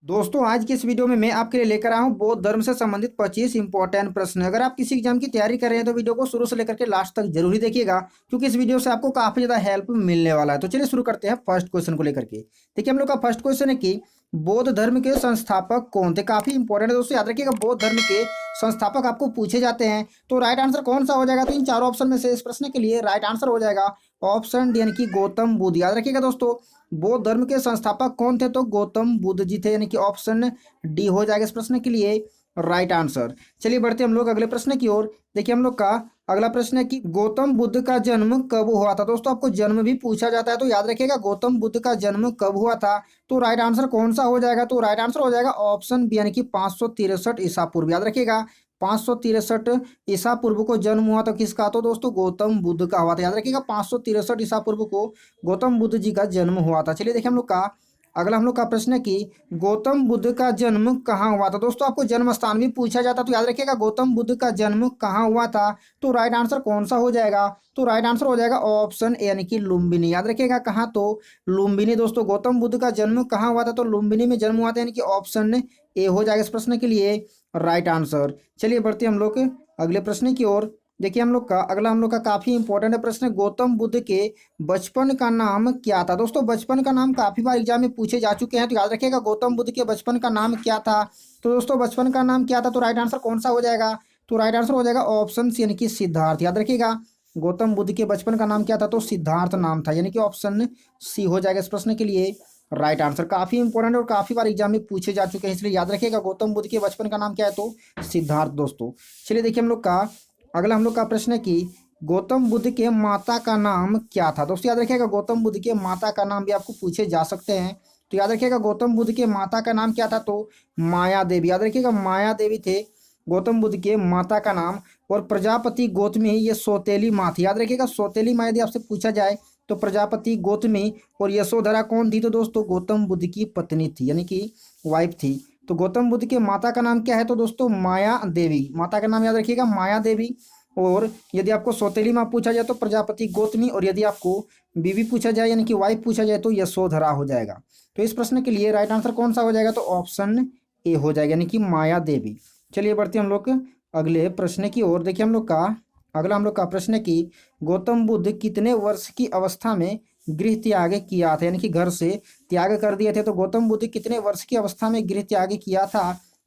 दोस्तों आज की इस वीडियो में मैं आपके लिए लेकर आया हूं बौद्ध धर्म से संबंधित 25 इंपॉर्टेंट प्रश्न। अगर आप किसी एग्जाम की तैयारी कर रहे हैं तो वीडियो को शुरू से लेकर के लास्ट तक जरूर ही देखिएगा, क्योंकि इस वीडियो से आपको काफी ज्यादा हेल्प मिलने वाला है। तो चलिए शुरू करते हैं फर्स्ट क्वेश्चन को लेकर के। देखिए हम लोग का फर्स्ट क्वेश्चन है कि बौद्ध धर्म के संस्थापक कौन थे। काफी इंपॉर्टेंट है दोस्तों, याद रखिएगा बौद्ध धर्म के संस्थापक आपको पूछे जाते हैं। तो राइट आंसर कौन सा हो जाएगा, तो इन चारों ऑप्शन में से इस प्रश्न के लिए राइट आंसर हो जाएगा ऑप्शन डी यानी कि गौतम बुद्ध। याद रखिएगा दोस्तों, बौद्ध धर्म के संस्थापक कौन थे, तो गौतम बुद्ध जी थे, यानी कि ऑप्शन डी हो जाएगा इस प्रश्न के लिए राइट आंसर। चलिए बढ़ते हम लोग अगले प्रश्न की ओर। देखिए हम लोग का अगला प्रश्न है कि गौतम बुद्ध का जन्म कब हुआ था। दोस्तों आपको जन्म भी पूछा जाता है, तो याद रखिएगा गौतम बुद्ध का जन्म कब हुआ था। तो राइट आंसर कौन सा हो जाएगा, तो राइट आंसर हो जाएगा ऑप्शन बी यानी कि 563 ईसा पूर्व। याद रखिएगा 563 ईसा पूर्व को जन्म हुआ तो किसका, तो दोस्तों गौतम बुद्ध का हुआ था। याद रखिएगा 563 ईसा पूर्व को गौतम बुद्ध जी का जन्म हुआ था। चलिए देखिए हम लोग का अगला हम लोग का प्रश्न है कि गौतम बुद्ध का जन्म कहाँ हुआ था। दोस्तों आपको जन्म स्थान भी पूछा जाता, तो याद रखिएगा गौतम बुद्ध का जन्म कहाँ हुआ था। तो राइट आंसर कौन सा हो जाएगा, तो राइट आंसर हो जाएगा ऑप्शन ए यानी कि लुम्बिनी। याद रखिएगा कहाँ, तो लुम्बिनी। दोस्तों गौतम बुद्ध का जन्म कहाँ हुआ था, तो लुम्बिनी में जन्म हुआ था, यानी कि ऑप्शन ए हो जाएगा इस प्रश्न के लिए राइट आंसर। चलिए बढ़ते हम लोग अगले प्रश्न की ओर। देखिए हम लोग का अगला हम लोग का काफी इंपॉर्टेंट प्रश्न है, गौतम बुद्ध के बचपन का नाम क्या था। दोस्तों बचपन का नाम काफी बार एग्जाम में पूछे जा चुके हैं, तो याद रखिएगा गौतम बुद्ध के बचपन का नाम क्या था। तो दोस्तों बचपन का नाम क्या था, तो राइट आंसर कौन सा हो जाएगा, तो राइट आंसर हो जाएगा ऑप्शन सी यानी कि सिद्धार्थ। याद रखिएगा गौतम बुद्ध के बचपन का नाम क्या था, तो सिद्धार्थ नाम था, यानी कि ऑप्शन सी हो जाएगा इस प्रश्न के लिए राइट आंसर। काफी इंपॉर्टेंट और काफी बार एग्जाम में पूछे जा चुके हैं, इसलिए याद रखिएगा गौतम बुद्ध के बचपन का नाम क्या है, तो सिद्धार्थ। दोस्तों चलिए देखिए हम लोग का अगला हम लोग का प्रश्न है कि गौतम बुद्ध के माता का नाम क्या था। दोस्तों याद रखिएगा गौतम बुद्ध के माता का नाम भी आपको पूछे जा सकते हैं, तो याद रखिएगा गौतम बुद्ध के माता का नाम क्या था, तो माया देवी। याद रखिएगा माया देवी थे गौतम बुद्ध के माता का नाम। और प्रजापति गौतमी ये सौतेली माँ थी। याद रखिएगा सौतेली माँ यदि आपसे पूछा जाए तो प्रजापति गौतमी और यशोधरा कौन थी, तो दोस्तों गौतम बुद्ध की पत्नी थी, यानी कि वाइफ थी। तो गौतम बुद्ध के माता का नाम क्या है, तो दोस्तों माया देवी। माता का नाम याद रखिएगा माया देवी। और यदि आपको सौतेली माँ पूछा जाए तो प्रजापति गौतमी, और यदि आपको बीवी पूछा जाए यानी कि वाइफ पूछा जाए तो यशोधरा हो जाएगा। तो इस प्रश्न के लिए राइट आंसर कौन सा हो जाएगा, तो ऑप्शन ए हो जाएगा, यानी कि माया देवी। चलिए बढ़ते हम लोग अगले प्रश्न की ओर। देखिए हम लोग का अगला हम लोग का प्रश्न है कि गौतम बुद्ध कितने वर्ष की अवस्था में गृह त्याग किया था, यानी कि घर से त्याग कर दिए थे। तो गौतम बुद्ध कितने वर्ष की अवस्था में गृह त्याग किया था,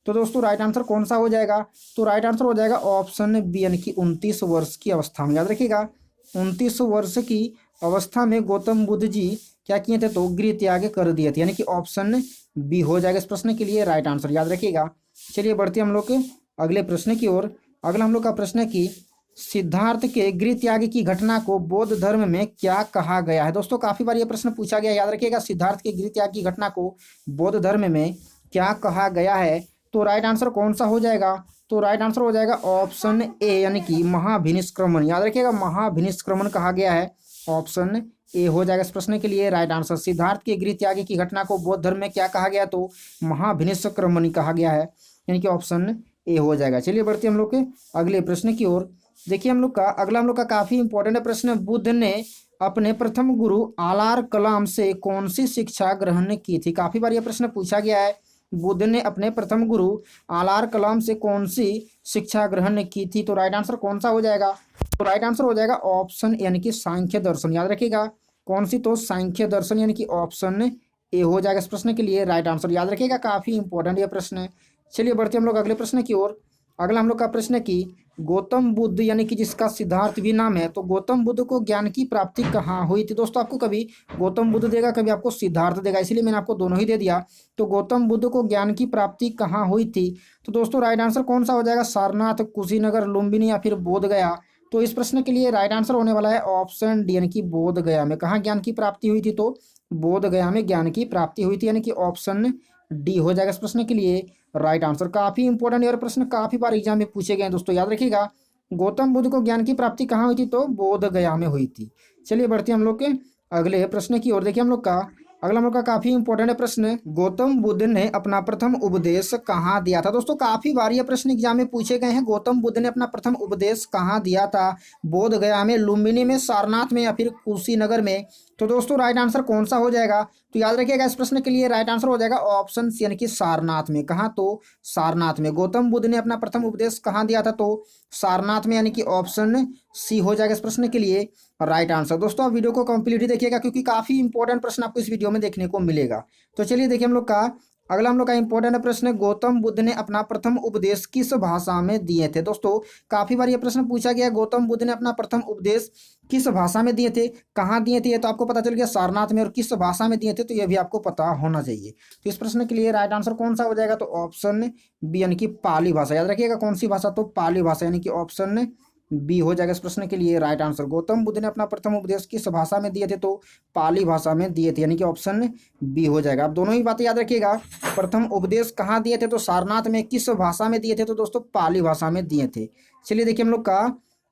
तो दोस्तों राइट आंसर कौन सा हो जाएगा, तो राइट आंसर हो जाएगा ऑप्शन बी यानी कि 29 वर्ष की अवस्था में। याद रखिएगा 29 वर्ष की अवस्था में गौतम बुद्ध जी क्या किए थे, तो गृह त्याग कर दिए थे, यानी कि ऑप्शन बी हो जाएगा इस प्रश्न के लिए राइट आंसर। याद रखिएगा। चलिए बढ़ते हम लोग के अगले प्रश्न की ओर। अगला हम लोग का प्रश्न है कि सिद्धार्थ के गृह त्याग की घटना को बौद्ध धर्म में क्या कहा गया है। दोस्तों काफी बार यह प्रश्न पूछा गया है, याद रखिएगा सिद्धार्थ के गृह त्याग की घटना को बौद्ध धर्म में क्या कहा गया है। तो राइट आंसर कौन सा हो जाएगा, तो राइट आंसर हो जाएगा ऑप्शन ए यानी कि महाभिनिष्क्रमण। याद रखिएगा महाभिनिष्क्रमण कहा गया है, ऑप्शन ए हो जाएगा इस प्रश्न के लिए राइट आंसर। सिद्धार्थ के गृह त्याग की घटना को बौद्ध धर्म में क्या कहा गया, तो महाभिनिष्क्रमण कहा गया है, यानी कि ऑप्शन ए हो जाएगा। चलिए बढ़ते हम लोग के अगले प्रश्न की ओर। देखिए हम लोग का अगला हम लोग का काफी इंपॉर्टेंट प्रश्न है, बुद्ध ने अपने प्रथम गुरु आलार कलाम से कौन सी शिक्षा ग्रहण की थी। काफी बार यह प्रश्न पूछा गया है, बुद्ध ने अपने प्रथम गुरु आलार कलाम से कौन सी शिक्षा ग्रहण की थी। तो राइट आंसर कौन सा हो जाएगा, तो राइट आंसर हो जाएगा ऑप्शन यानी कि सांख्य दर्शन। याद रखिएगा कौन सी, तो सांख्य दर्शन, यानी कि ऑप्शन ए हो जाएगा इस प्रश्न के लिए राइट आंसर। याद रखिएगा काफी इंपॉर्टेंट यह प्रश्न है। चलिए बढ़ते हम लोग अगले प्रश्न की ओर। अगला हम लोग का प्रश्न है कि गौतम बुद्ध यानी कि जिसका सिद्धार्थ भी नाम है, तो गौतम बुद्ध को ज्ञान की प्राप्ति कहाँ हुई थी। दोस्तों आपको कभी गौतम बुद्ध देगा, कभी आपको सिद्धार्थ देगा, इसलिए मैंने आपको दोनों ही दे दिया। तो गौतम बुद्ध को ज्ञान की प्राप्ति कहाँ हुई थी, तो दोस्तों राइट आंसर कौन सा हो जाएगा, सारनाथ, कुशीनगर, लुम्बिनी या फिर बोध गया। तो इस प्रश्न के लिए राइट आंसर होने वाला है ऑप्शन डी यानी कि बोध गया में। कहाँ ज्ञान की प्राप्ति हुई थी, तो बोध गया में ज्ञान की प्राप्ति हुई थी, यानी कि ऑप्शन डी हो जाएगा इस प्रश्न के लिए राइट आंसर। काफी इंपॉर्टेंट और प्रश्न काफी बार एग्जाम में पूछे गए हैं दोस्तों। याद रखिएगा गौतम बुद्ध को ज्ञान की प्राप्ति कहाँ हुई थी, तो बोध गया में हुई थी। चलिए बढ़ते हम लोग के अगले प्रश्न की ओर। देखिए हम लोग का अगला हम लोग का काफी इंपॉर्टेंट प्रश्न है, गौतम बुद्ध ने अपना प्रथम उपदेश कहाँ दिया था। दोस्तों काफी बार ये प्रश्न एग्जाम में पूछे गए हैं, गौतम बुद्ध ने अपना प्रथम उपदेश कहाँ दिया था, बोध गया में, लुम्बिनी में, सारनाथ में या फिर कुशीनगर में। तो दोस्तों राइट आंसर कौन सा हो जाएगा? तो याद रखिएगा इस प्रश्न के लिए राइट आंसर हो जाएगा ऑप्शन सी यानी कि सारनाथ में। कहाँ? तो सारनाथ में। गौतम बुद्ध ने अपना प्रथम उपदेश कहाँ दिया था? तो सारनाथ में, यानी कि ऑप्शन सी हो जाएगा इस प्रश्न के लिए राइट आंसर। दोस्तों आप वीडियो को कंप्लीटली देखिएगा क्योंकि काफी इंपॉर्टेंट प्रश्न आपको इस वीडियो में देखने को मिलेगा। तो चलिए देखिए हम लोग का अगला हम लोग का इंपॉर्टेंट प्रश्न है, गौतम बुद्ध ने अपना प्रथम उपदेश किस भाषा में दिए थे? दोस्तों काफी बार ये प्रश्न पूछा गया, गौतम बुद्ध ने अपना प्रथम उपदेश किस भाषा में दिए थे, कहाँ दिए थे? ये तो आपको पता चल गया सारनाथ में, और किस भाषा में दिए थे तो ये भी आपको पता होना चाहिए। तो इस प्रश्न के लिए राइट आंसर कौन सा हो जाएगा? तो ऑप्शन बी यानी कि पाली भाषा। याद रखिएगा कौन सी भाषा? तो पाली भाषा, यानी कि ऑप्शन बी हो जाएगा इस प्रश्न के लिए राइट आंसर। गौतम बुद्ध ने अपना प्रथम उपदेश किस भाषा में दिए थे? तो पाली भाषा में दिए थे, यानी कि ऑप्शन बी हो जाएगा। आप दोनों ही बातें याद रखिएगा, प्रथम उपदेश कहाँ दिए थे? तो सारनाथ में। किस भाषा में दिए थे? तो दोस्तों पाली भाषा में दिए थे। चलिए देखिए हम लोग का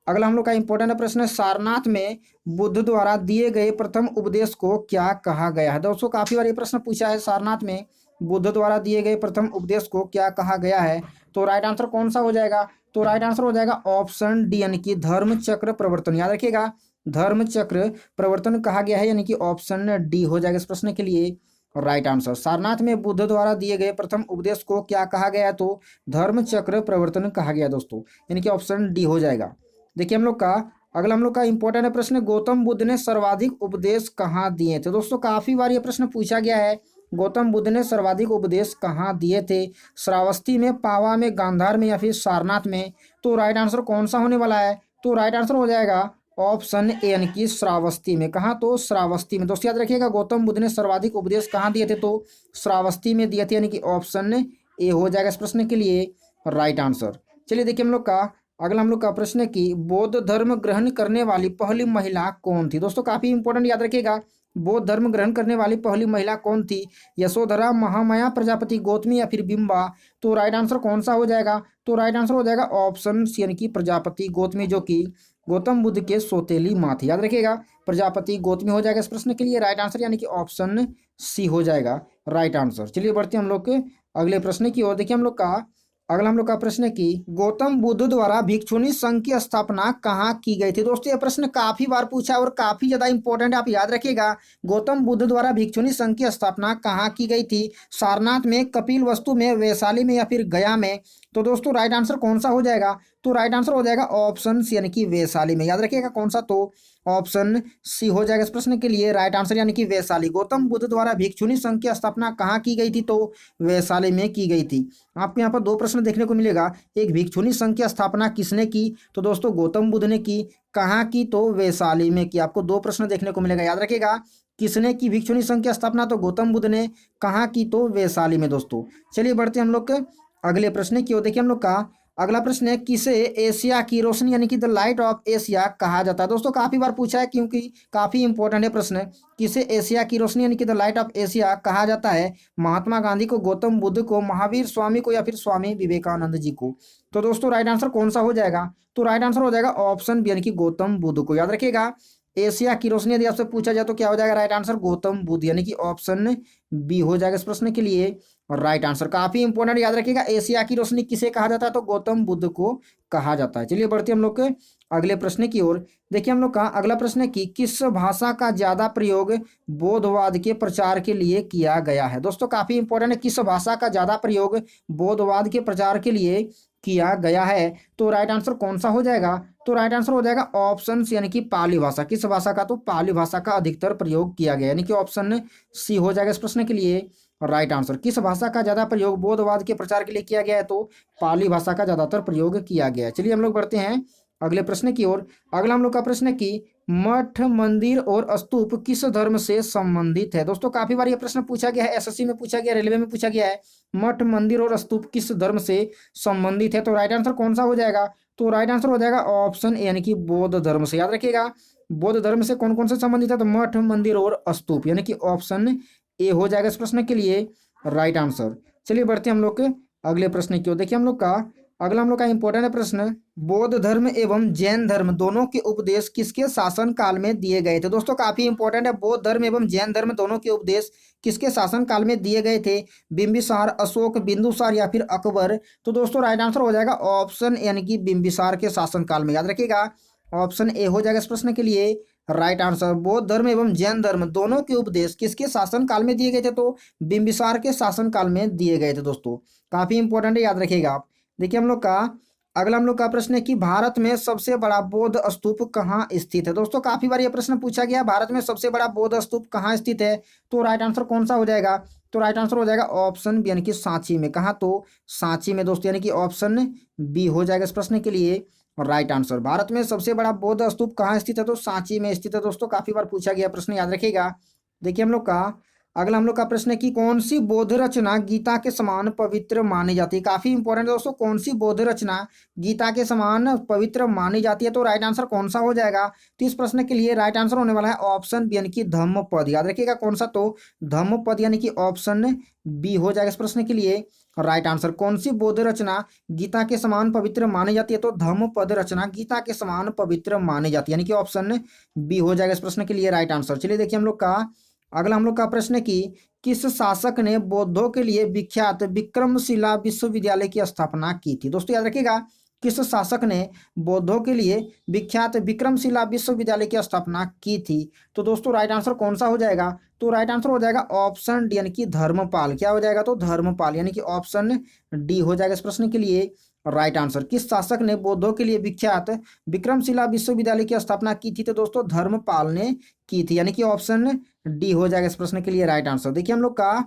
अगला हम लोग का इंपॉर्टेंट प्रश्न है, सारनाथ में बुद्ध द्वारा दिए गए प्रथम उपदेश को क्या कहा गया है? दोस्तों काफी बार ये प्रश्न पूछा है, सारनाथ में बुद्ध द्वारा दिए गए प्रथम उपदेश को क्या कहा गया है? तो राइट आंसर कौन सा हो जाएगा? तो राइट आंसर हो जाएगा ऑप्शन डी, यानी कि धर्म चक्र प्रवर्तन। याद रखिएगा धर्म चक्र प्रवर्तन कहा गया है, यानी कि ऑप्शन डी हो जाएगा इस प्रश्न के लिए राइट आंसर। सारनाथ में बुद्ध द्वारा दिए गए प्रथम उपदेश को क्या कहा गया? तो धर्म चक्र प्रवर्तन कहा गया दोस्तों, यानी कि ऑप्शन डी हो जाएगा। देखिए हम लोग का अगला हम लोग का इंपॉर्टेंट प्रश्न, गौतम बुद्ध ने सर्वाधिक उपदेश कहाँ दिए थे? दोस्तों काफी बार ये प्रश्न पूछा गया है, गौतम बुद्ध ने सर्वाधिक उपदेश कहाँ दिए थे? श्रावस्ती में, पावा में, गांधार में, या फिर सारनाथ में? तो राइट आंसर कौन सा होने वाला है? तो राइट आंसर हो जाएगा ऑप्शन ए, यानी कि श्रावस्ती में। कहाँ? तो श्रावस्ती में। दोस्तों याद रखिएगा गौतम बुद्ध ने सर्वाधिक उपदेश कहाँ दिए थे? तो श्रावस्ती में दिए थे, यानी कि ऑप्शन ए हो जाएगा इस प्रश्न के लिए राइट आंसर। चलिए देखिए हम लोग का अगला हम लोग का प्रश्न है कि बौद्ध धर्म ग्रहण करने वाली पहली महिला कौन थी? दोस्तों काफी इंपॉर्टेंट, याद रखिएगा बौद्ध धर्म ग्रहण करने वाली पहली महिला कौन थी? यशोधरा, महामाया, प्रजापति, गौतमी, या फिर बिंबा? तो राइट आंसर कौन सा हो जाएगा? तो राइट आंसर हो जाएगा ऑप्शन सी, यानी कि प्रजापति गौतमी, जो कि गौतम बुद्ध के सौतेली माँ थी। याद रखिएगा प्रजापति गौतमी हो जाएगा इस प्रश्न के लिए राइट आंसर, यानी कि ऑप्शन सी हो जाएगा राइट आंसर। चलिए बढ़ते हैं हम लोग के अगले प्रश्न की ओर। देखिए हम लोग का अगला हम लोग का प्रश्न है कि गौतम बुद्ध द्वारा भिक्षुणी संघ की स्थापना कहाँ की गई थी? दोस्तों ये प्रश्न काफी बार पूछा और काफी ज्यादा इंपॉर्टेंट है, आप याद रखिएगा गौतम बुद्ध द्वारा भिक्षुणी संघ की स्थापना कहाँ की गई थी? सारनाथ में, कपिल वस्तु में, वैशाली में, या फिर गया में? तो दोस्तों राइट आंसर कौन सा हो जाएगा? तो राइट आंसर हो जाएगा ऑप्शन सी, यानी कि वैशाली में। याद रखिएगा कौन सा? तो ऑप्शन सी हो जाएगा इस प्रश्न के लिए राइट आंसर, यानी कि वैशाली। गौतम बुद्ध द्वारा भिक्षुणी संघ की स्थापना कहाँ की गई थी? तो वैशाली में की गई थी। आपको यहाँ पर दो प्रश्न देखने को मिलेगा, एक भिक्षुणी संघ की स्थापना किसने की? तो दोस्तों गौतम बुद्ध ने की। कहाँ की? तो वैशाली में की। आपको दो प्रश्न देखने को मिलेगा, याद रखिएगा किसने की भिक्षुणी संघ की स्थापना? तो गौतम बुद्ध ने। कहाँ की? तो वैशाली में दोस्तों। चलिए बढ़ते हैं हम लोग के अगले प्रश्न की ओर। देखिए हम लोग का अगला प्रश्न है, किसे एशिया की रोशनी यानी कि द लाइट ऑफ एशिया कहा जाता है? दोस्तों काफी बार पूछा है क्योंकि काफी इंपॉर्टेंट है प्रश्न। किसे एशिया की रोशनी यानी कि द लाइट ऑफ एशिया कहा जाता है? महात्मा गांधी को, गौतम बुद्ध को, महावीर स्वामी को, या फिर स्वामी विवेकानंद जी को? तो दोस्तों राइट आंसर कौन सा हो जाएगा? तो राइट आंसर हो जाएगा ऑप्शन बी, यानी कि गौतम बुद्ध को। याद रखिएगा एशिया की रोशनी यदि आपसे पूछा जाए तो क्या हो जाएगा राइट आंसर? गौतम बुद्ध, यानी कि ऑप्शन बी हो जाएगा इस प्रश्न के लिए राइट आंसर। काफी इंपॉर्टेंट, याद रखिएगा एशिया की रोशनी किसे कहा जाता है? तो गौतम बुद्ध को कहा जाता है। चलिए बढ़ते हम लोग के अगले प्रश्न की ओर। देखिए हम लोग का अगला प्रश्न है कि किस भाषा का ज्यादा प्रयोग बौद्धवाद के प्रचार के लिए किया गया है? दोस्तों काफी इंपॉर्टेंट है, किस भाषा का ज्यादा प्रयोग बौद्धवाद के प्रचार के लिए किया गया है? तो राइट आंसर कौन सा हो जाएगा? तो राइट आंसर हो जाएगा ऑप्शन सी, यानी कि पाली भाषा। किस भाषा का? तो पाली भाषा का अधिकतर प्रयोग किया गया, यानी कि ऑप्शन सी हो जाएगा इस प्रश्न के लिए राइट आंसर। किस भाषा का ज्यादा प्रयोग बौद्धवाद के प्रचार के लिए किया गया है? तो पाली भाषा का ज्यादातर प्रयोग किया गया है। चलिए हम लोग बढ़ते हैं अगले प्रश्न की ओर। अगला हम लोग का प्रश्न है कि मठ, मंदिर और स्तूप किस धर्म से संबंधित है? दोस्तों काफी बार यह प्रश्न पूछा गया है, एसएससी में पूछा गया, रेलवे में पूछा गया है। मठ, मंदिर और स्तूप किस धर्म से संबंधित है? तो राइट आंसर कौन सा हो जाएगा? तो राइट आंसर हो जाएगा ऑप्शन ए, यानी कि बौद्ध धर्म से। याद रखिएगा बौद्ध धर्म से कौन कौन से संबंधित है? तो मठ, मंदिर और स्तूप, यानी कि ऑप्शन ए हो जाएगा इस प्रश्न के लिए राइट आंसर। चलिए बढ़ते हैं हम लोग के अगले प्रश्न की ओर। देखिए हम लोग का अगला हम लोग का इंपॉर्टेंट प्रश्न, बौद्ध धर्म एवं जैन धर्म दोनों के उपदेश किसके शासन काल में दिए गए थे? दोस्तों काफी इंपॉर्टेंट है, बौद्ध धर्म एवं जैन धर्म दोनों के उपदेश किसके शासन काल में दिए गए थे? बिंबिसार, अशोक, बिंदुसार, या फिर अकबर? तो दोस्तों राइट आंसर हो जाएगा ऑप्शन, यानी कि बिंबिसार के शासन काल में। याद रखिएगा ऑप्शन ए हो जाएगा इस प्रश्न के लिए राइट आंसर। बौद्ध धर्म एवं जैन धर्म दोनों के उपदेश किसके शासन काल में दिए गए थे? तो बिंबिसार के शासन काल में दिए गए थे दोस्तों। काफी इंपॉर्टेंट है, याद रखिएगा आप। देखिए हम लोग का अगला हम लोग का प्रश्न है कि भारत में सबसे बड़ा बौद्ध स्तूप कहाँ स्थित है? दोस्तों काफी बार यह प्रश्न पूछा गया, भारत में सबसे बड़ा बौद्ध स्तूप कहाँ स्थित है? तो राइट आंसर कौन सा हो जाएगा? तो राइट आंसर हो जाएगा ऑप्शन बी यानी कि सांची में। कहाँ? तो सांची में दोस्तों, यानी कि ऑप्शन बी हो जाएगा इस प्रश्न के लिए राइट आंसर। भारत में सबसे बड़ा बौद्ध स्तूप कहाँ स्थित है? तो सांची में स्थित है दोस्तों। काफी बार पूछा गया प्रश्न, याद रखिएगा। देखिए हम लोग का अगला हम लोग का प्रश्न है कि कौन सी बौद्ध रचना गीता के समान पवित्र मानी जाती है? काफी इंपॉर्टेंट दोस्तों, कौन सी बौद्ध रचना गीता के समान पवित्र मानी जाती है? तो राइट आंसर कौन सा हो जाएगा? तो इस प्रश्न के लिए राइट आंसर होने वाला है ऑप्शन बी यानी कि धम्मपद। याद रखिएगा कौन सा? तो धम्मपद यानी कि ऑप्शन बी हो जाएगा इस प्रश्न के लिए राइट आंसर। कौन सी बौद्ध रचना गीता के समान पवित्र मानी जाती है? तो धम्मपद रचना गीता के समान पवित्र मानी जाती है, यानी कि ऑप्शन बी हो जाएगा इस प्रश्न के लिए राइट आंसर। चलिए देखिए हम लोग का अगला हम लोग का प्रश्न है कि किस शासक ने बौद्धों के लिए विख्यात विक्रमशिला विश्वविद्यालय की स्थापना की थी? दोस्तों याद रखिएगा, किस शासक ने बौद्धों के लिए विख्यात विक्रमशिला विश्वविद्यालय की स्थापना की थी? तो दोस्तों राइट आंसर कौन सा हो जाएगा? तो राइट आंसर हो जाएगा ऑप्शन डी यानी कि धर्मपाल। क्या हो जाएगा? तो धर्मपाल, यानी कि ऑप्शन डी हो जाएगा इस प्रश्न के लिए राइट आंसर। किस शासक ने बौद्धों के लिए विख्यात विक्रमशिला विश्वविद्यालय की स्थापना की थी? तो दोस्तों धर्मपाल ने की थी, यानी कि ऑप्शन डी हो जाएगा इस प्रश्न के लिए राइट आंसर। देखिए हम लोग का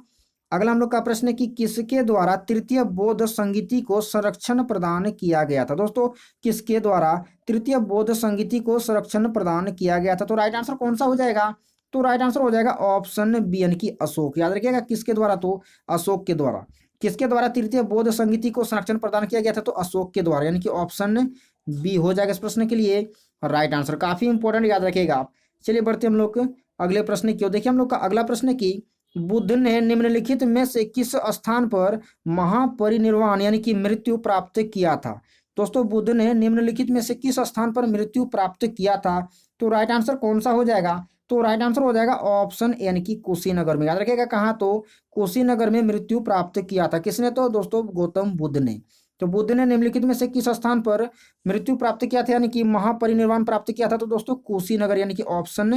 अगला हम लोग का प्रश्न है कि किसके द्वारा तृतीय बौद्ध संगीति को संरक्षण प्रदान किया गया था? दोस्तों किसके द्वारा तृतीय बौद्ध संगीति को संरक्षण प्रदान किया गया था? तो राइट आंसर कौन सा हो जाएगा? तो राइट आंसर हो जाएगा ऑप्शन बी यानी कि अशोक। याद रखिएगा किसके द्वारा? तो अशोक के द्वारा। किसके द्वारा तृतीय बौद्ध संगीति को संरक्षण प्रदान किया गया था? तो अशोक के द्वारा, यानी कि ऑप्शन बी हो जाएगा इस प्रश्न के लिए राइट आंसर। काफी इंपॉर्टेंट, याद रखिएगा आप। चलिए बढ़ते हम लोग अगले प्रश्न की ओर। देखिए हम लोग का अगला प्रश्न है कि बुद्ध ने निम्नलिखित में से किस स्थान पर महापरिनिर्वाण यानी कि मृत्यु प्राप्त किया था? दोस्तों बुद्ध ने निम्नलिखित में से किस स्थान पर मृत्यु प्राप्त किया था? तो राइट आंसर कौन सा हो जाएगा? तो राइट आंसर हो जाएगा ऑप्शन ए यानी कि कुशीनगर में। याद रखिएगा कहाँ? तो कुशीनगर में मृत्यु प्राप्त किया था। किसने? तो दोस्तों गौतम बुद्ध ने। तो बुद्ध ने निम्नलिखित में से किस स्थान पर मृत्यु प्राप्त किया था यानी कि महापरिनिर्वाण प्राप्त किया था? तो दोस्तों कुशीनगर, यानी कि ऑप्शन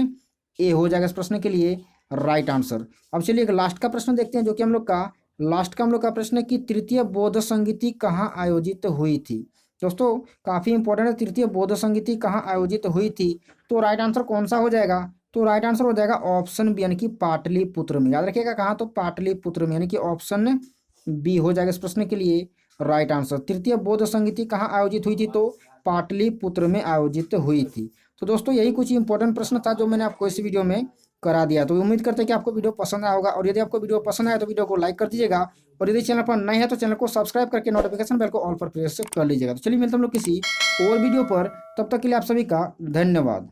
ए हो जाएगा इस प्रश्न के लिए राइट आंसर। अब चलिए एक लास्ट का प्रश्न देखते हैं, जो कि हम लोग का लास्ट का हम लोग का प्रश्न है कि तृतीय बौद्ध संगीति कहाँ आयोजित हुई थी? दोस्तों काफी इंपॉर्टेंट है, तृतीय बौद्ध संगीति कहाँ आयोजित हुई थी? तो राइट आंसर कौन सा हो जाएगा? तो राइट आंसर हो जाएगा ऑप्शन बी यानी कि पाटलिपुत्र में। याद रखिएगा कहाँ? तो पाटलिपुत्र में, यानी कि ऑप्शन बी हो जाएगा इस प्रश्न के लिए राइट आंसर। तृतीय बौद्ध संगीति कहाँ आयोजित हुई थी? तो पाटलिपुत्र में आयोजित हुई थी। तो दोस्तों यही कुछ इंपॉर्टेंट प्रश्न था जो मैंने आपको इस वीडियो में करा दिया। तो उम्मीद करते हैं कि आपको वीडियो पसंद आया होगा, और यदि आपको वीडियो पसंद आया तो वीडियो को लाइक कर दीजिएगा, और यदि चैनल पर नए हैं तो चैनल को सब्सक्राइब करके नोटिफिकेशन बेल को ऑल पर प्रेस कर लीजिएगा। तो चलिए मिलते हैं हम लोग किसी और वीडियो पर, तब तक के लिए आप सभी का धन्यवाद।